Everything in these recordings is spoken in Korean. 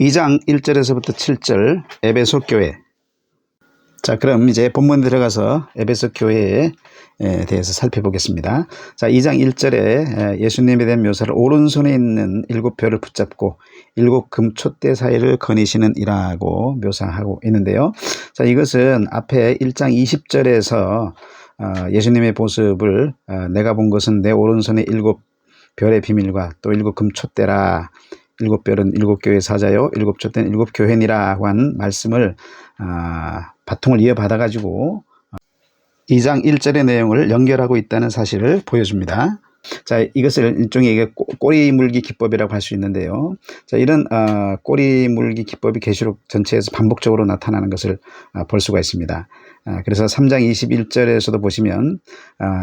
2장 1절에서부터 7절 에베소 교회. 자, 그럼 이제 본문에 들어가서 에베소 교회에 대해서 살펴보겠습니다. 자, 2장 1절에 예수님에 대한 묘사를 오른손에 있는 7별을 붙잡고 7 금촛대 사이를 거니시는 이라고 묘사하고 있는데요. 자, 이것은 앞에 1장 20절에서 예수님의 모습을 내가 본 것은 내 오른손에 7별의 비밀과 또 7 금촛대라. 7별은 7교회 사자요 7촛대는 7교회니라고 한 말씀을 바통을 이어받아 가지고 2장 1절의 내용을 연결하고 있다는 사실을 보여줍니다. 자, 이것을 일종의 꼬리 물기 기법이라고 할 수 있는데요. 자, 이런 꼬리 물기 기법이 계시록 전체에서 반복적으로 나타나는 것을 볼 수가 있습니다. 그래서 3장 21절에서도 보시면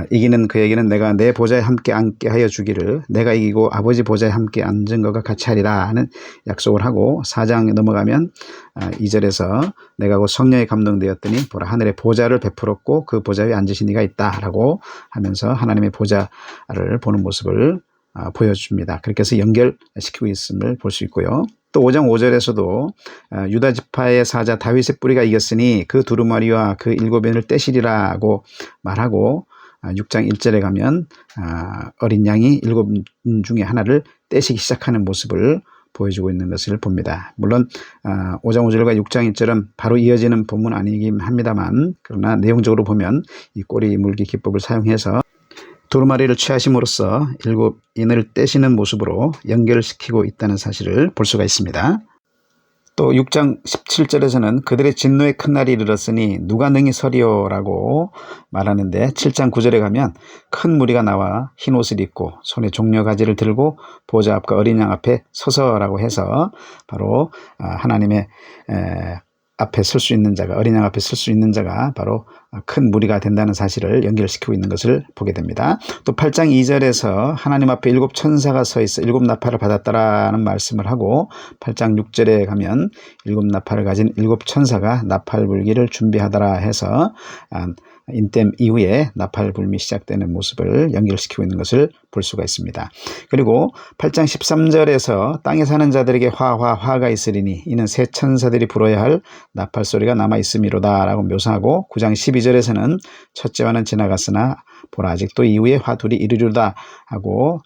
이기는 그에게는 내가 내 보좌에 함께 앉게 하여 주기를 내가 이기고 아버지 보좌에 함께 앉은 것과 같이 하리라 하는 약속을 하고 4장 넘어가면 2절에서 내가 곧 성령에 감동되었더니 보라 하늘의 보좌를 베풀었고 그 보좌 위에 앉으신 이가 있다라고 하면서 하나님의 보좌를 보는 모습을 보여줍니다. 그렇게 해서 연결시키고 있음을 볼 수 있고요. 또 5장 5절에서도 유다 지파의 사자 다윗의 뿌리가 이겼으니 그 두루마리와 그 7변을 떼시리라고 말하고 6장 1절에 가면 어린 양이 7 중에 하나를 떼시기 시작하는 모습을 보여주고 있는 것을 봅니다. 물론 5장 5절과 6장 1절은 바로 이어지는 본문 아니긴 합니다만 그러나 내용적으로 보면 이 꼬리 물기 기법을 사용해서 두루마리를 취하심으로써 7인을 떼시는 모습으로 연결시키고 있다는 사실을 볼 수가 있습니다. 또 6장 17절에서는 그들의 진노의 큰 날이 이르렀으니 누가 능히 서리오라고 말하는데 7장 9절에 가면 큰 무리가 나와 흰 옷을 입고 손에 종려 가지를 들고 보좌 앞과 어린 양 앞에 서서라고 해서 바로 하나님의 앞에 설 수 있는 자가 어린 양 앞에 설 수 있는 자가 바로 큰 무리가 된다는 사실을 연결시키고 있는 것을 보게 됩니다. 또 8장 2절에서 하나님 앞에 7 천사가 서 있어 7 나팔을 받았다라는 말씀을 하고 8장 6절에 가면 7 나팔을 가진 7 천사가 나팔 불기를 준비하더라 해서 인댐 이후에 나팔 불미 시작되는 모습을 연결시키고 있는 것을 볼 수가 있습니다. 그리고 8장 13절에서 땅에 사는 자들에게 화가 있으리니 이는 새 천사들이 불어야 할 나팔 소리가 남아 있음이로다 라고 묘사하고 9장 12절에서는 첫째와는 지나갔으나 보라 아직도 이후에 화 둘이 이르리로다 하고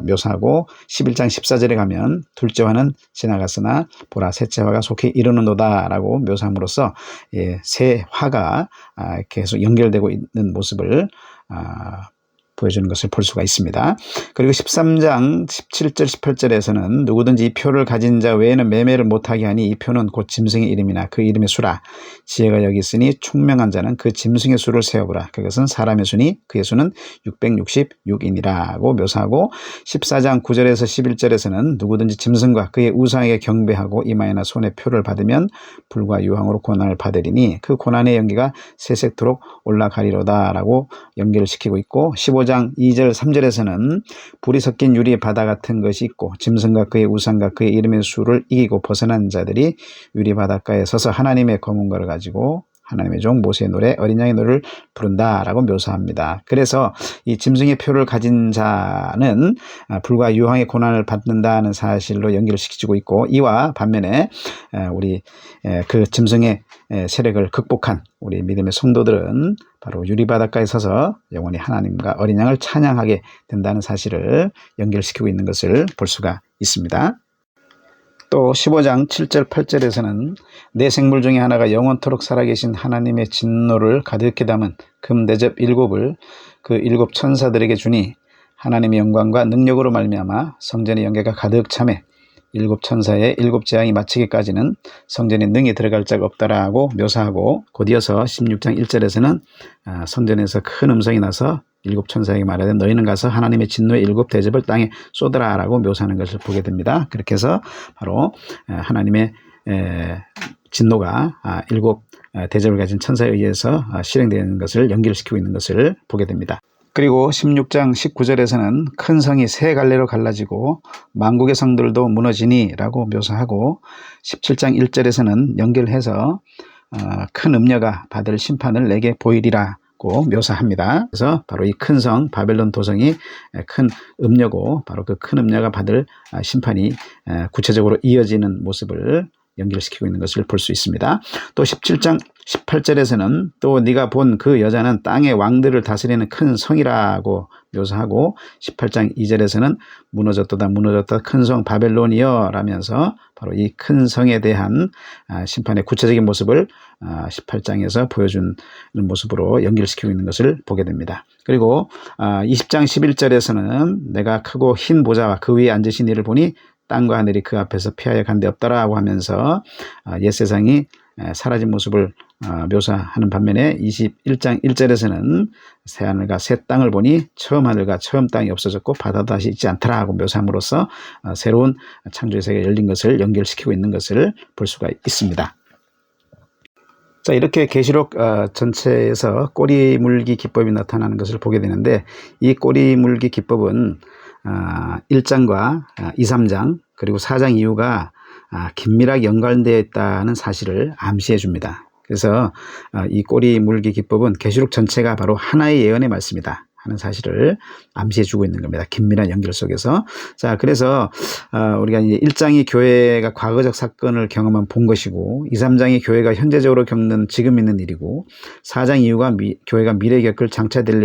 묘사하고 11장 14절에 가면 둘째와는 지나갔으나 보라 셋째 화가 속히 이르는도다 라고 묘사함으로써 새 화가 계속 연결되고 있는 모습을 보여주는 것을 볼 수가 있습니다. 그리고 13장 17절 18절에서는 누구든지 이 표를 가진 자 외에는 매매를 못하게 하니 이 표는 곧 짐승의 이름이나 그 이름의 수라 지혜가 여기 있으니 총명한 자는 그 짐승의 수를 세어보라 그것은 사람의 수니 그의 수는 666이니라고 묘사하고 14장 9절에서 11절에서는 누구든지 짐승과 그의 우상에게 경배하고 이마에나 손에 표를 받으면 불과 유황으로 고난을 받으리니 그 고난의 연기가 세세토록 올라가리로다 라고 연결을 시키고 있고 15장 2절 3절에서는 불이 섞인 유리의 바다 같은 것이 있고 짐승과 그의 우상과 그의 이름의 수를 이기고 벗어난 자들이 유리 바닷가에 서서 하나님의 검은거를 가지고 하나님의 종 모세의 노래 어린 양의 노래를 부른다라고 묘사합니다. 그래서 이 짐승의 표를 가진 자는 불과 유황의 고난을 받는다는 사실로 연결시키고 있고 이와 반면에 우리 그 짐승의 세력을 극복한 우리 믿음의 성도들은 바로 유리바닷가에 서서 영원히 하나님과 어린 양을 찬양하게 된다는 사실을 연결시키고 있는 것을 볼 수가 있습니다. 또 15장 7절 8절에서는 내 생물 중에 하나가 영원토록 살아계신 하나님의 진노를 가득히 담은 금대접 7을 그 7 천사들에게 주니 하나님의 영광과 능력으로 말미암아 성전의 영계가 가득 차매 7 천사의 7 재앙이 마치기까지는 성전에 능히 들어갈 자가 없다라고 묘사하고 곧이어서 16장 1절에서는 성전에서 큰 음성이 나서 7 천사에게 말하되 너희는 가서 하나님의 진노의 7 대접을 땅에 쏟으라 라고 묘사하는 것을 보게 됩니다. 그렇게 해서 바로 하나님의 진노가 7 대접을 가진 천사에 의해서 실행되는 것을 연결시키고 있는 것을 보게 됩니다. 그리고 16장 19절에서는 큰 성이 세 갈래로 갈라지고 만국의 성들도 무너지니 라고 묘사하고 17장 1절에서는 연결해서 큰 음녀가 받을 심판을 내게 보이리라 묘사합니다. 그래서 바로 이 큰 성 바벨론 도성이 큰 음녀고 바로 그 큰 음녀가 받을 심판이 구체적으로 이어지는 모습을 연결시키고 있는 것을 볼 수 있습니다. 또 17장 18절에서는 또 네가 본 그 여자는 땅의 왕들을 다스리는 큰 성이라고 묘사하고 18장 2절에서는 무너졌도다 무너졌다 큰 성 바벨론이여 라면서 바로 이 큰 성에 대한 심판의 구체적인 모습을 18장에서 보여주는 모습으로 연결시키고 있는 것을 보게 됩니다. 그리고 20장 11절에서는 내가 크고 흰 보좌와 그 위에 앉으신 이를 보니 땅과 하늘이 그 앞에서 피하여 간 데 없더라고 하면서 옛 세상이 사라진 모습을 묘사하는 반면에 21장 1절에서는 새 하늘과 새 땅을 보니 처음 하늘과 처음 땅이 없어졌고 바다도 다시 있지 않더라고 묘사함으로써 새로운 창조의 세계가 열린 것을 연결시키고 있는 것을 볼 수가 있습니다. 자, 이렇게 계시록 전체에서 꼬리 물기 기법이 나타나는 것을 보게 되는데 이 꼬리 물기 기법은 1장과 2, 3장 그리고 4장 이후가 긴밀하게 연관되어 있다는 사실을 암시해 줍니다. 그래서 이 꼬리 물기 기법은 계시록 전체가 바로 하나의 예언의 말씀이다 하는 사실을 암시해 주고 있는 겁니다. 긴밀한 연결 속에서. 자, 그래서 우리가 이제 1장이 교회가 과거적 사건을 경험한 본 것이고 2, 3장이 교회가 현재적으로 겪는 지금 있는 일이고 4장 이후가 교회가 미래 겪을 장차될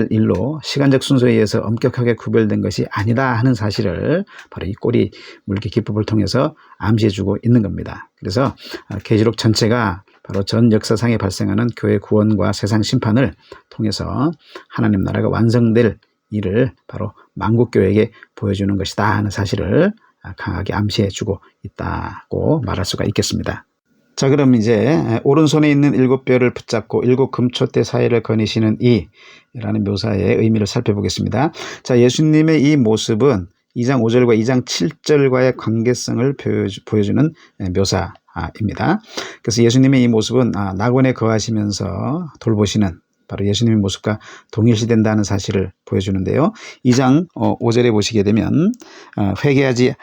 일로 시간적 순서에 의해서 엄격하게 구별된 것이 아니다 하는 사실을 바로 이 꼬리 물기 기법을 통해서 암시해주고 있는 겁니다. 그래서 계시록 전체가 바로 전 역사상에 발생하는 교회 구원과 세상 심판을 통해서 하나님 나라가 완성될 일을 바로 만국교회에게 보여주는 것이다 하는 사실을 강하게 암시해주고 있다고 말할 수가 있겠습니다. 자, 그럼 이제 오른손에 있는 7뼈를 붙잡고 7 금촛대 사이를 거니시는 이라는 묘사의 의미를 살펴보겠습니다. 자, 예수님의 이 모습은 2장 5절과 2장 7절과의 관계성을 보여주는 묘사입니다. 그래서 예수님의 이 모습은 낙원에 거하시면서 돌보시는 바로 예수님의 모습과 동일시된다는 사실을 보여주는데요. 2장 5절에 보시게 되면 회개하지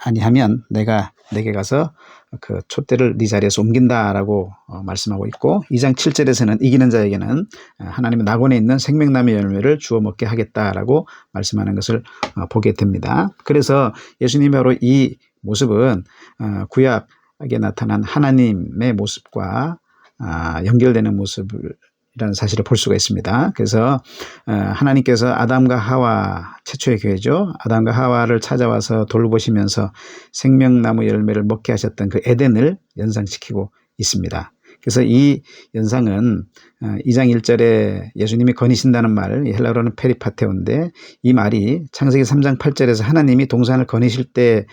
아니하면 내가 내게 가서 그 촛대를 네 자리에서 옮긴다라고 말씀하고 있고 2장 7절에서는 이기는 자에게는 하나님의 낙원에 있는 생명나무의 열매를 주워 먹게 하겠다라고 말씀하는 것을 보게 됩니다. 그래서 예수님의 바로 이 모습은 구약에 나타난 하나님의 모습과 연결되는 모습을 이라는 사실을 볼 수가 있습니다. 그래서 하나님께서 아담과 하와 최초의 교회죠. 아담과 하와를 찾아와서 돌보시면서 생명나무 열매를 먹게 하셨던 그 에덴을 연상시키고 있습니다. 그래서 이 연상은 2장 1절에 예수님이 거니신다는 말, 헬라어로는 페리파테오인데 이 말이 창세기 3장 8절에서 하나님이 동산을 거니실 때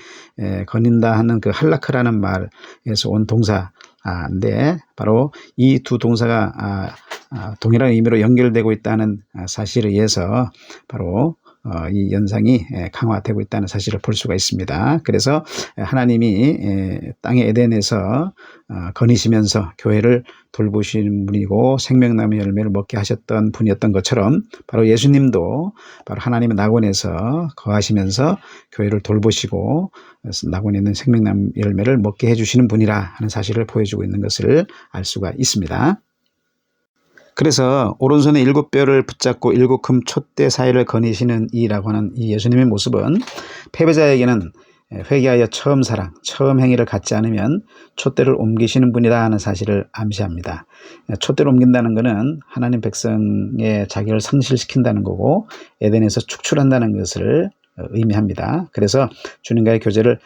거닌다 하는 그 할라크라는 말에서 온 동사인데 바로 이 두 동사가 동일한 의미로 연결되고 있다는 사실에 의해서 바로 이 연상이 강화되고 있다는 사실을 볼 수가 있습니다. 그래서 하나님이 땅의 에덴에서 거니시면서 교회를 돌보시는 분이고 생명나무 열매를 먹게 하셨던 분이었던 것처럼 바로 예수님도 바로 하나님의 낙원에서 거하시면서 교회를 돌보시고 낙원에 있는 생명나무 열매를 먹게 해주시는 분이라 하는 사실을 보여주고 있는 것을 알 수가 있습니다. 그래서 오른손에 7뼈를 붙잡고 7 금촛대 사이를 거니시는 이라고 하는 이 예수님의 모습은 패배자에게는 회개하여 처음 행위를 갖지 않으면 촛대를 옮기시는 분이다 하는 사실을 암시합니다. 촛대를 옮긴다는 것은 하나님 백성의 자격을 상실시킨다는 거고 에덴에서 축출한다는 것을 의미합니다. 그래서 주님과의 교제를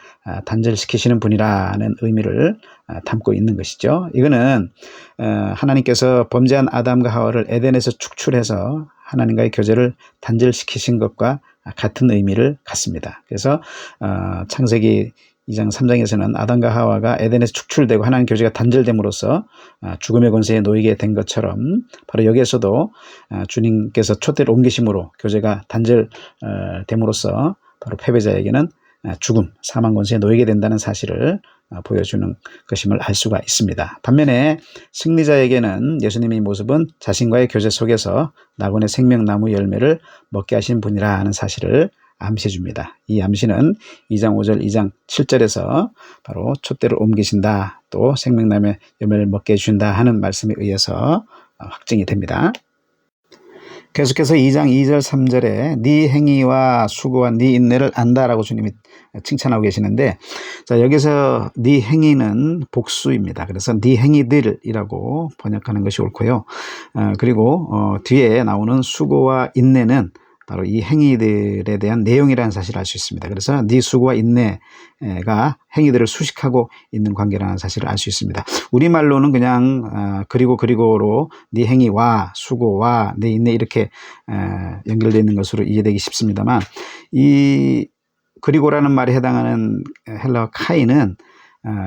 단절시키시는 분이라는 의미를 담고 있는 것이죠. 이거는 하나님께서 범죄한 아담과 하와를 에덴에서 축출해서 하나님과의 교제를 단절시키신 것과 같은 의미를 갖습니다. 그래서 창세기 2장 3장에서는 아담과 하와가 에덴에서 축출되고 하나님 교제가 단절됨으로써 죽음의 권세에 놓이게 된 것처럼 바로 여기에서도 주님께서 촛대를 옮기심으로 교제가 단절됨으로써 바로 패배자에게는 죽음, 사망 권세에 놓이게 된다는 사실을 보여주는 것임을 알 수가 있습니다. 반면에 승리자에게는 예수님의 모습은 자신과의 교제 속에서 낙원의 생명나무 열매를 먹게 하신 분이라는 사실을 암시해 줍니다. 이 암시는 2장 5절, 2장 7절에서 바로 촛대를 옮기신다, 또 생명나무의 열매를 먹게 해주신다 하는 말씀에 의해서 확증이 됩니다. 계속해서 2장 2절 3절에 네 행위와 수고와 네 인내를 안다라고 주님이 칭찬하고 계시는데, 자, 여기서 네 행위는 복수입니다. 그래서 네 행위들이라고 번역하는 것이 옳고요. 그리고 뒤에 나오는 수고와 인내는 바로 이 행위들에 대한 내용이라는 사실을 알 수 있습니다. 그래서 네 수고와 인내가 행위들을 수식하고 있는 관계라는 사실을 알 수 있습니다. 우리말로는 그냥 그리고로 네 행위와 수고와 네 인내 이렇게 연결되어 있는 것으로 이해되기 쉽습니다만, 이 그리고라는 말에 해당하는 헬라어 카이는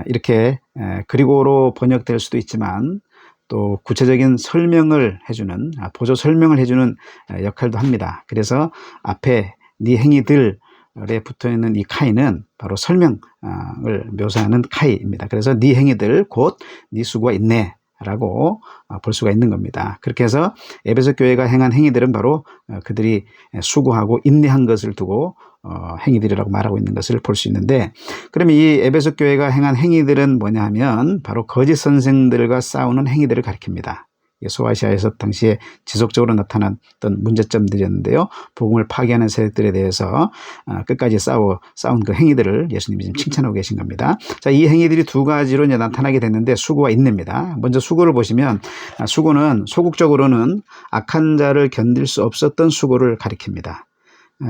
이렇게 그리고로 번역될 수도 있지만 또 구체적인 설명을 해주는, 보조 설명을 해주는 역할도 합니다. 그래서 앞에 네 행위들에 붙어있는 이 카이는 바로 설명을 묘사하는 카이입니다. 그래서 네 행위들 곧 네 수고와 인내라고 볼 수가 있는 겁니다. 그렇게 해서 에베소 교회가 행한 행위들은 바로 그들이 수고하고 인내한 것을 두고 행위들이라고 말하고 있는 것을 볼 수 있는데, 그러면 이 에베소 교회가 행한 행위들은 뭐냐 하면 바로 거짓 선생들과 싸우는 행위들을 가리킵니다. 소아시아에서 당시에 지속적으로 나타났던 문제점들이었는데요. 복음을 파괴하는 세력들에 대해서 끝까지 싸운 그 행위들을 예수님이 지금 칭찬하고 계신 겁니다. 자, 이 행위들이 두 가지로 이제 나타나게 됐는데, 수고와 인내입니다. 먼저 수고를 보시면, 수고는 소극적으로는 악한 자를 견딜 수 없었던 수고를 가리킵니다.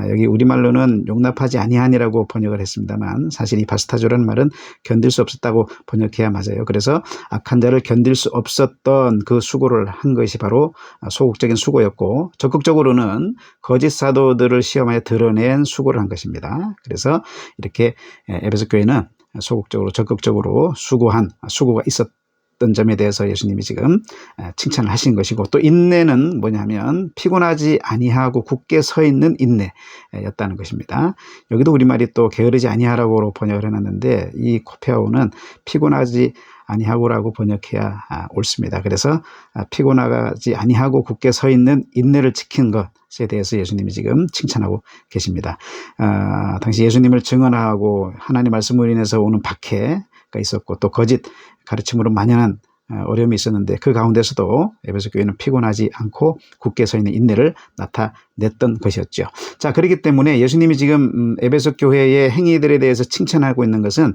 여기 우리말로는 용납하지 아니하니라고 번역을 했습니다만, 사실 이 바스타조라는 말은 견딜 수 없었다고 번역해야 맞아요. 그래서 악한 자를 견딜 수 없었던 그 수고를 한 것이 바로 소극적인 수고였고, 적극적으로는 거짓 사도들을 시험하여 드러낸 수고를 한 것입니다. 그래서 이렇게 에베소 교회는 소극적으로 적극적으로 수고가 있었던 점에 대해서 예수님이 지금 칭찬을 하신 것이고, 또 인내는 뭐냐면 피곤하지 아니하고 굳게 서 있는 인내였다는 것입니다. 여기도 우리말이 또 게으르지 아니하라고 번역을 해놨는데, 이 코페아오는 피곤하지 아니하고라고 번역해야 옳습니다. 그래서 피곤하지 아니하고 굳게 서 있는 인내를 지킨 것에 대해서 예수님이 지금 칭찬하고 계십니다. 당시 예수님을 증언하고 하나님 말씀으로 인해서 오는 박해가 있었고, 또 거짓 가르침으로 만연한 어려움이 있었는데, 그 가운데서도 에베소 교회는 피곤하지 않고 굳게 서 있는 인내를 나타냈던 것이었죠. 자, 그렇기 때문에 예수님이 지금 에베소 교회의 행위들에 대해서 칭찬하고 있는 것은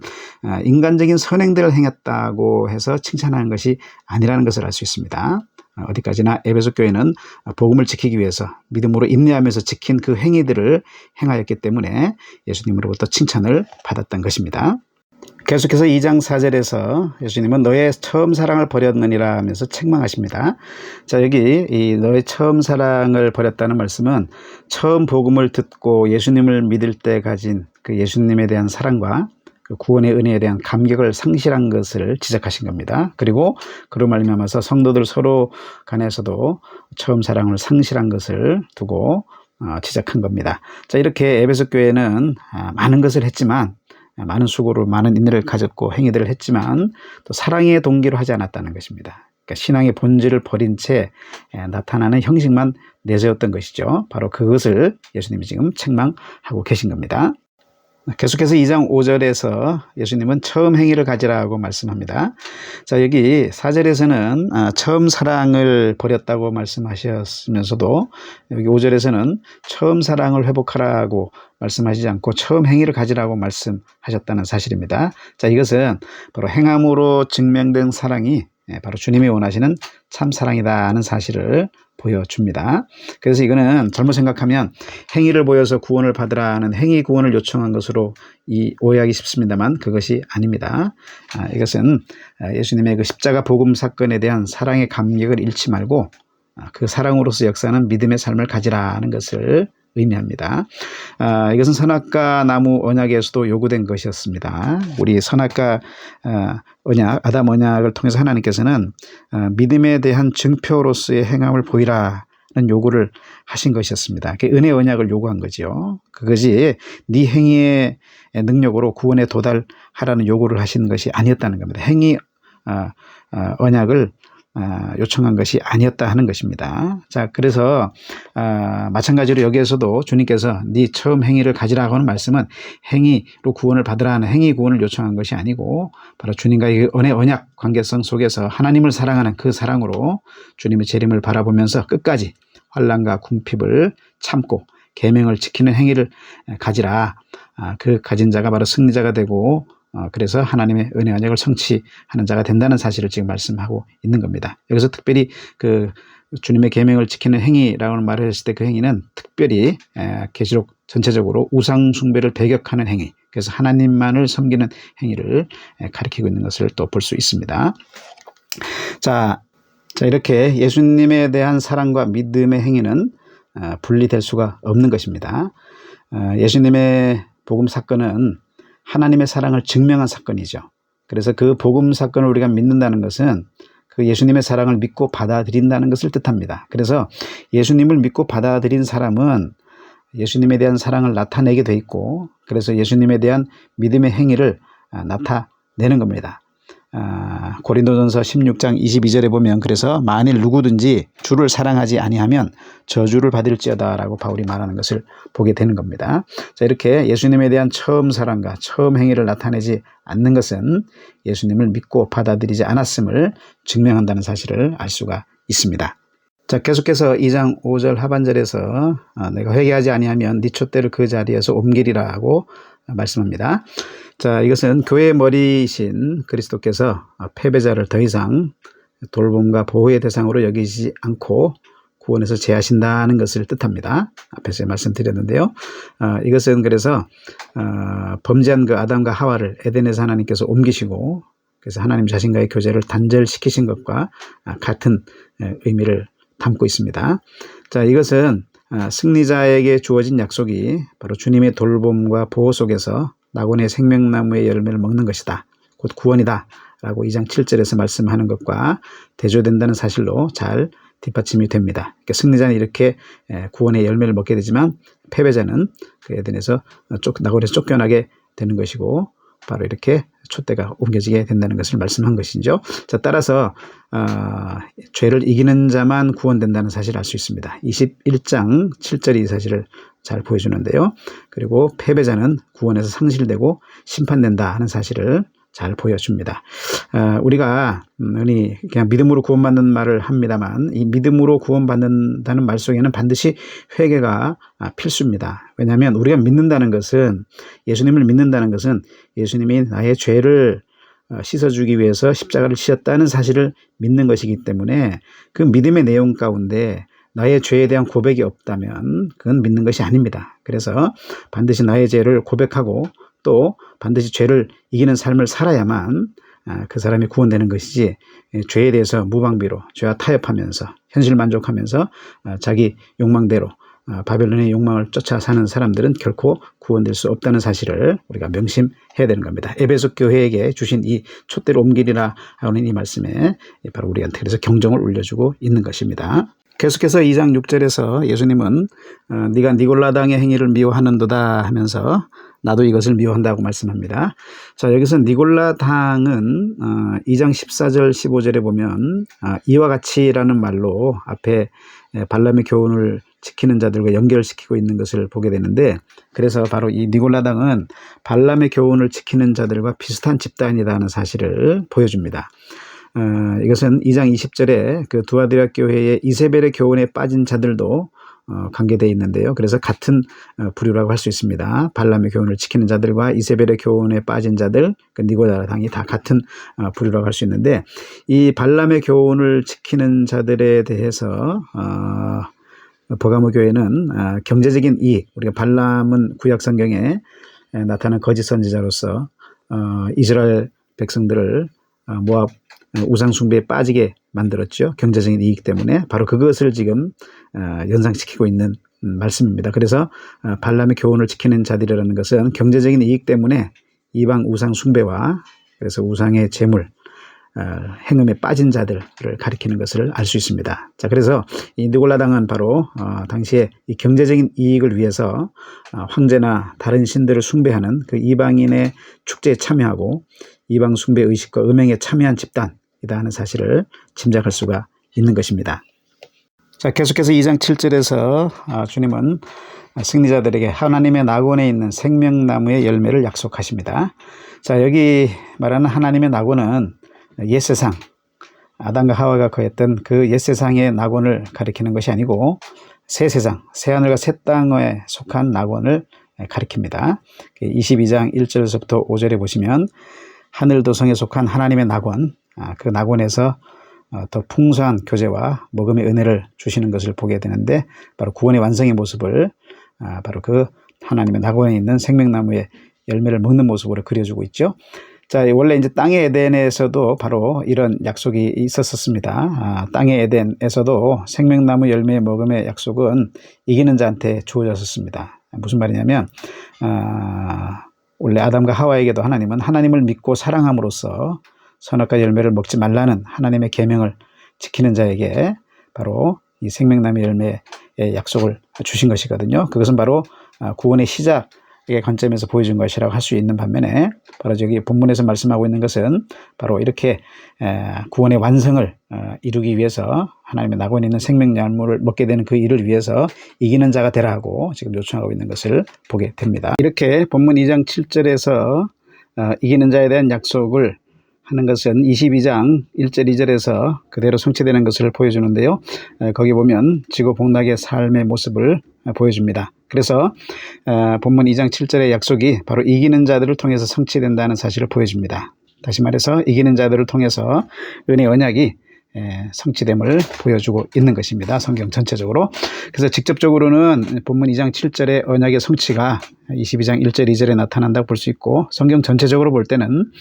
인간적인 선행들을 행했다고 해서 칭찬하는 것이 아니라는 것을 알 수 있습니다. 어디까지나 에베소 교회는 복음을 지키기 위해서 믿음으로 인내하면서 지킨 그 행위들을 행하였기 때문에 예수님으로부터 칭찬을 받았던 것입니다. 계속해서 2장 4절에서 예수님은 너의 처음 사랑을 버렸느니라 하면서 책망하십니다. 자, 여기 이 너의 처음 사랑을 버렸다는 말씀은 처음 복음을 듣고 예수님을 믿을 때 가진 그 예수님에 대한 사랑과 그 구원의 은혜에 대한 감격을 상실한 것을 지적하신 겁니다. 그리고 그로 말미암아서 성도들 서로 간에서도 처음 사랑을 상실한 것을 두고 지적한 겁니다. 자, 이렇게 에베소 교회는 많은 것을 했지만, 많은 수고로 많은 인내를 가졌고 행위들을 했지만 또 사랑의 동기로 하지 않았다는 것입니다. 그러니까 신앙의 본질을 버린 채 나타나는 형식만 내세웠던 것이죠. 바로 그것을 예수님이 지금 책망하고 계신 겁니다. 계속해서 2장 5절에서 예수님은 처음 행위를 가지라고 말씀합니다. 자, 여기 4절에서는 처음 사랑을 버렸다고 말씀하셨으면서도 여기 5절에서는 처음 사랑을 회복하라고 말씀하시지 않고 처음 행위를 가지라고 말씀하셨다는 사실입니다. 자, 이것은 바로 행함으로 증명된 사랑이 바로 주님이 원하시는 참 사랑이다 하는 사실을 보여줍니다. 그래서 이거는 잘못 생각하면 행위를 보여서 구원을 받으라는 행위 구원을 요청한 것으로 오해하기 쉽습니다만 그것이 아닙니다. 이것은 예수님의 그 십자가 복음 사건에 대한 사랑의 감격을 잃지 말고 그 사랑으로서 역사하는 믿음의 삶을 가지라는 것을 의미합니다. 이것은 선악과 나무 언약에서도 요구된 것이었습니다. 우리 선악과 언약, 아담 언약을 통해서 하나님께서는 믿음에 대한 증표로서의 행함을 보이라는 요구를 하신 것이었습니다. 은혜 언약을 요구한 거죠. 그것이 네 행위의 능력으로 구원에 도달하라는 요구를 하신 것이 아니었다는 겁니다. 행위 언약을 요청한 것이 아니었다 하는 것입니다. 자, 그래서 마찬가지로 여기에서도 주님께서 네 처음 행위를 가지라고 하는 말씀은 행위로 구원을 받으라 하는 행위 구원을 요청한 것이 아니고 바로 주님과의 언약 관계성 속에서 하나님을 사랑하는 그 사랑으로 주님의 재림을 바라보면서 끝까지 환난과 궁핍을 참고 계명을 지키는 행위를 가지라. 그 가진 자가 바로 승리자가 되고 그래서 하나님의 은혜 언약을 성취하는 자가 된다는 사실을 지금 말씀하고 있는 겁니다. 여기서 특별히 그 주님의 계명을 지키는 행위라고 말을 했을 때 그 행위는 특별히 계시록 전체적으로 우상 숭배를 배격하는 행위, 그래서 하나님만을 섬기는 행위를 가리키고 있는 것을 또 볼 수 있습니다. 자, 이렇게 예수님에 대한 사랑과 믿음의 행위는 분리될 수가 없는 것입니다. 예수님의 복음 사건은 하나님의 사랑을 증명한 사건이죠. 그래서 그 복음 사건을 우리가 믿는다는 것은 그 예수님의 사랑을 믿고 받아들인다는 것을 뜻합니다. 그래서 예수님을 믿고 받아들인 사람은 예수님에 대한 사랑을 나타내게 돼 있고, 그래서 예수님에 대한 믿음의 행위를 나타내는 겁니다. 고린도전서 16장 22절에 보면 그래서 만일 누구든지 주를 사랑하지 아니하면 저주를 받을지어다 라고 바울이 말하는 것을 보게 되는 겁니다. 자, 이렇게 예수님에 대한 처음 사랑과 처음 행위를 나타내지 않는 것은 예수님을 믿고 받아들이지 않았음을 증명한다는 사실을 알 수가 있습니다. 자, 계속해서 2장 5절 하반절에서 내가 회개하지 아니하면 네 촛대를 그 자리에서 옮기리라고 말씀합니다. 자, 이것은 교회의 머리이신 그리스도께서 패배자를 더 이상 돌봄과 보호의 대상으로 여기지 않고 구원에서 제하신다는 것을 뜻합니다. 앞에서 말씀드렸는데요. 이것은 그래서 범죄한 그 아담과 하와를 에덴에서 하나님께서 옮기시고 그래서 하나님 자신과의 교제를 단절시키신 것과 같은 의미를 담고 있습니다. 자, 이것은 승리자에게 주어진 약속이 바로 주님의 돌봄과 보호 속에서 낙원의 생명나무의 열매를 먹는 것이다. 곧 구원이다. 라고 2장 7절에서 말씀하는 것과 대조된다는 사실로 잘 뒷받침이 됩니다. 그러니까 승리자는 이렇게 구원의 열매를 먹게 되지만 패배자는 그 에덴에서 낙원에서 쫓겨나게 되는 것이고 바로 이렇게 촛대가 옮겨지게 된다는 것을 말씀한 것이죠. 자, 따라서 죄를 이기는 자만 구원된다는 사실을 알 수 있습니다. 21장 7절이 이 사실을 잘 보여주는데요. 그리고 패배자는 구원에서 상실되고 심판된다 하는 사실을 잘 보여줍니다. 우리가 흔히 그냥 믿음으로 구원받는 말을 합니다만 이 믿음으로 구원받는다는 말 속에는 반드시 회개가 필수입니다. 왜냐하면 우리가 믿는다는 것은 예수님을 믿는다는 것은 예수님이 나의 죄를 씻어주기 위해서 십자가를 지셨다는 사실을 믿는 것이기 때문에 그 믿음의 내용 가운데 나의 죄에 대한 고백이 없다면 그건 믿는 것이 아닙니다. 그래서 반드시 나의 죄를 고백하고 또 반드시 죄를 이기는 삶을 살아야만 그 사람이 구원되는 것이지 죄에 대해서 무방비로 죄와 타협하면서 현실 만족하면서 자기 욕망대로 바벨론의 욕망을 쫓아 사는 사람들은 결코 구원될 수 없다는 사실을 우리가 명심해야 되는 겁니다. 에베소 교회에게 주신 이 촛대를 옮기리라 하는 이 말씀에 바로 우리한테 그래서 경종을 울려주고 있는 것입니다. 계속해서 2장 6절에서 예수님은 네가 니골라당의 행위를 미워하는도다 하면서 나도 이것을 미워한다고 말씀합니다. 자, 여기서 니골라당은 2장 14절 15절에 보면 이와 같이라는 말로 앞에 발람의 교훈을 지키는 자들과 연결시키고 있는 것을 보게 되는데 그래서 바로 이 니골라당은 발람의 교훈을 지키는 자들과 비슷한 집단이라는 사실을 보여줍니다. 이것은 2장 20절에 그 두아디라 교회의 이세벨의 교훈에 빠진 자들도 관계되어 있는데요. 그래서 같은 부류라고 할 수 있습니다. 발람의 교훈을 지키는 자들과 이세벨의 교훈에 빠진 자들, 그 니골라당이 다 같은 부류라고 할 수 있는데 이 발람의 교훈을 지키는 자들에 대해서 버가모 교회는 경제적인 이익, 우리가 발람은 구약 성경에 나타난 거짓 선지자로서 이스라엘 백성들을 모압 우상 숭배에 빠지게 만들었죠. 경제적인 이익 때문에 바로 그것을 지금 연상시키고 있는 말씀입니다. 그래서 발람의 교훈을 지키는 자들이라는 것은 경제적인 이익 때문에 이방 우상 숭배와 그래서 우상의 제물 행음에 빠진 자들을 가리키는 것을 알 수 있습니다. 자, 그래서 이 니골라당은 바로 당시에 이 경제적인 이익을 위해서 황제나 다른 신들을 숭배하는 그 이방인의 축제에 참여하고 이방 숭배 의식과 음행에 참여한 집단, 하는 사실을 짐작할 수가 있는 것입니다. 자, 계속해서 2장 7절에서 주님은 승리자들에게 하나님의 낙원에 있는 생명나무의 열매를 약속하십니다. 자, 여기 말하는 하나님의 낙원은 옛세상, 아담과 하와가 거했던 그 옛세상의 낙원을 가리키는 것이 아니고 새 세상, 새 하늘과 새 땅에 속한 낙원을 가리킵니다. 22장 1절에서부터 5절에 보시면 하늘 도성에 속한 하나님의 낙원, 그 낙원에서 더 풍성한 교제와 먹음의 은혜를 주시는 것을 보게 되는데, 바로 구원의 완성의 모습을 바로 그 하나님의 낙원에 있는 생명나무의 열매를 먹는 모습으로 그려주고 있죠. 자, 원래 이제 땅의 에덴에서도 바로 이런 약속이 있었습니다. 땅의 에덴에서도 생명나무 열매 먹음의 약속은 이기는 자한테 주어졌었습니다. 무슨 말이냐면 원래 아담과 하와에게도 하나님은 하나님을 믿고 사랑함으로써 선악과 열매를 먹지 말라는 하나님의 계명을 지키는 자에게 바로 이 생명나무 열매의 약속을 주신 것이거든요. 그것은 바로 구원의 시작의 관점에서 보여준 것이라고 할 수 있는 반면에, 바로 저기 본문에서 말씀하고 있는 것은 바로 이렇게 구원의 완성을 이루기 위해서 하나님의 낙원에 있는 생명나무를 먹게 되는 그 일을 위해서 이기는 자가 되라고 지금 요청하고 있는 것을 보게 됩니다. 이렇게 본문 2장 7절에서 이기는 자에 대한 약속을 하는 것은 22장 1절 2절에서 그대로 성취되는 것을 보여주는데요. 거기 보면 지구 복락의 삶의 모습을 보여줍니다. 그래서 본문 2장 7절의 약속이 바로 이기는 자들을 통해서 성취된다는 사실을 보여줍니다. 다시 말해서 이기는 자들을 통해서 은혜 언약이 성취됨을 보여주고 있는 것입니다. 성경 전체적으로. 그래서 직접적으로는 본문 2장 7절의 언약의 성취가 22장 1절 2절에 나타난다고 볼 수 있고, 성경 전체적으로 볼 때는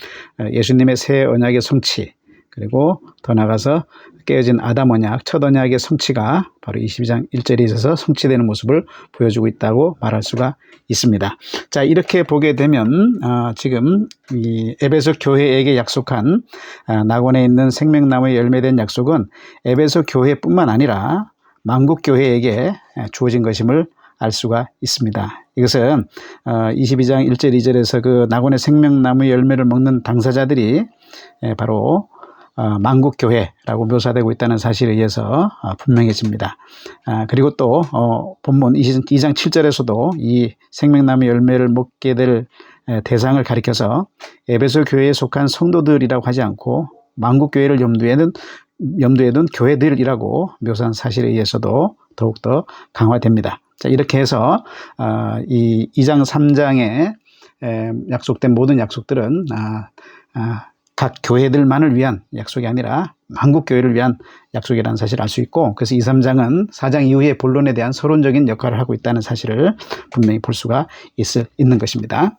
예수님의 새 언약의 성취, 그리고 더 나아가서 깨어진 아담 언약, 첫 언약의 성취가 바로 22장 1절에 있어서 성취되는 모습을 보여주고 있다고 말할 수가 있습니다. 자, 이렇게 보게 되면 지금 이 에베소 교회에게 약속한 낙원에 있는 생명나무에 열매된 약속은 에베소 교회뿐만 아니라 만국 교회에게 주어진 것임을 알 수가 있습니다. 이것은 22장 1절 2절에서 그 낙원의 생명나무 열매를 먹는 당사자들이 바로 만국교회라고 묘사되고 있다는 사실에 의해서 분명해집니다. 그리고 또 본문 2장 7절에서도 이 생명나무 열매를 먹게 될 대상을 가리켜서 에베소 교회에 속한 성도들이라고 하지 않고 만국교회를 염두에 둔 교회들이라고 묘사한 사실에 의해서도 더욱더 강화됩니다. 자, 이렇게 해서 이 2장 3장에 약속된 모든 약속들은 각 교회들만을 위한 약속이 아니라 한국교회를 위한 약속이라는 사실을 알 수 있고, 그래서 2, 3장은 4장 이후의 본론에 대한 서론적인 역할을 하고 있다는 사실을 분명히 볼 수가 있는 것입니다.